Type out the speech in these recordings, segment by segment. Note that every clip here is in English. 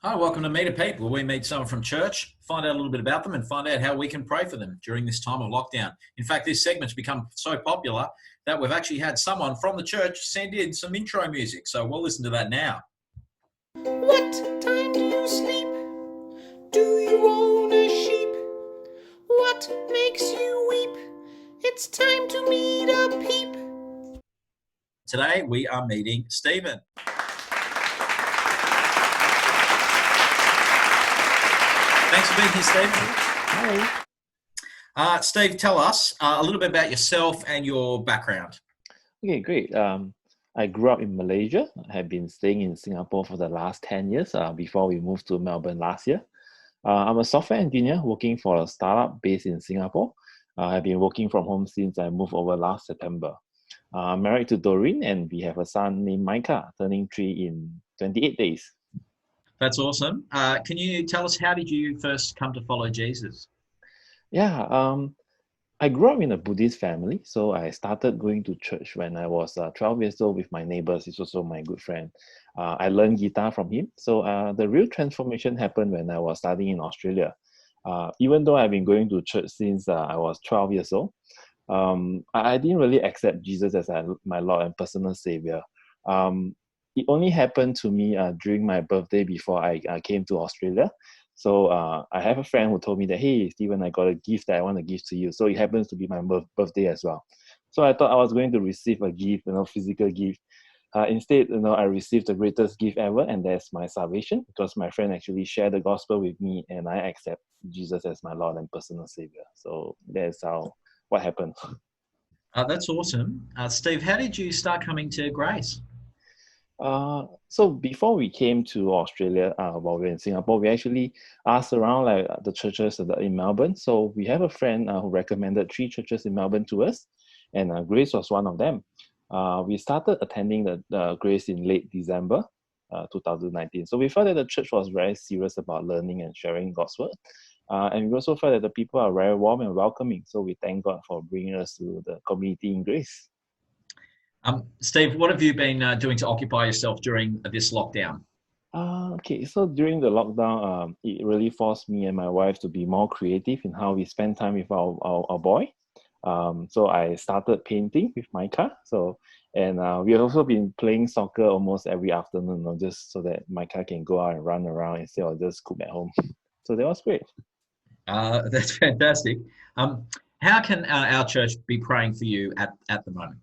Hi, welcome to Meet a Peep, where we meet someone from church, find out a little bit about them, and find out how we can pray for them during this time of lockdown. In fact, this segment's become so popular that we've actually had someone from the church send in some intro music. So we'll listen to that now. What time do you sleep? Do you own a sheep? What makes you weep? It's time to meet a peep. Today we are meeting Stephen. Thanks for being here, Stephen. Hi. Steve, tell us a little bit about yourself and your background. Okay, great. I grew up in Malaysia. I have been staying in Singapore for the last 10 years before we moved to Melbourne last year. I'm a software engineer working for a startup based in Singapore. I've been working from home since I moved over last September. I'm married to Doreen and we have a son named Micah, turning 3 in 28 days. That's awesome. Can you tell us, how did you first come to follow Jesus? Yeah, I grew up in a Buddhist family, so I started going to church when I was 12 years old with my neighbors. He's also my good friend. I learned guitar from him. So the real transformation happened when I was studying in Australia. Even though I've been going to church since I was 12 years old, I didn't really accept Jesus as my Lord and personal Savior. It only happened to me during my birthday before I came to Australia. So I have a friend who told me that, hey, Stephen, I got a gift that I want to give to you. So it happens to be my birthday as well. So I thought I was going to receive a gift, physical gift. Instead, I received the greatest gift ever, and that's my salvation, because my friend actually shared the gospel with me, and I accept Jesus as my Lord and personal Savior. So that's what happened. That's awesome. Steve, how did you start coming to Grace? So before we came to Australia, while we were in Singapore, we actually asked around like the churches in Melbourne. So we have a friend who recommended 3 churches in Melbourne to us, and Grace was one of them. We started attending the Grace in late December 2019. So we felt that the church was very serious about learning and sharing God's word. And we also felt that the people are very warm and welcoming. So we thank God for bringing us to the community in Grace. Steve, what have you been doing to occupy yourself during this lockdown? Okay, so during the lockdown, it really forced me and my wife to be more creative in how we spend time with our boy. So I started painting with Micah. And we have also been playing soccer almost every afternoon, just so that Micah can go out and run around instead of just cook at home. So that was great. That's fantastic. How can our church be praying for you at the moment?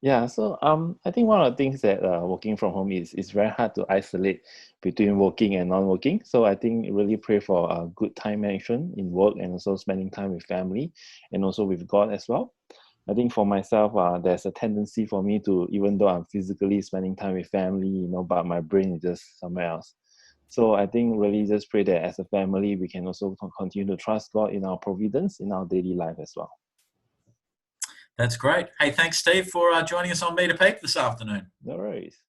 Yeah, so I think one of the things that working from home is it's very hard to isolate between working and non-working. So I think really pray for good time management in work and also spending time with family and also with God as well. I think for myself, there's a tendency for me to, even though I'm physically spending time with family, but my brain is just somewhere else. So I think really just pray that as a family, we can also continue to trust God in our providence in our daily life as well. That's great. Hey, thanks, Steve, for joining us on Meet a Peep this afternoon. No worries.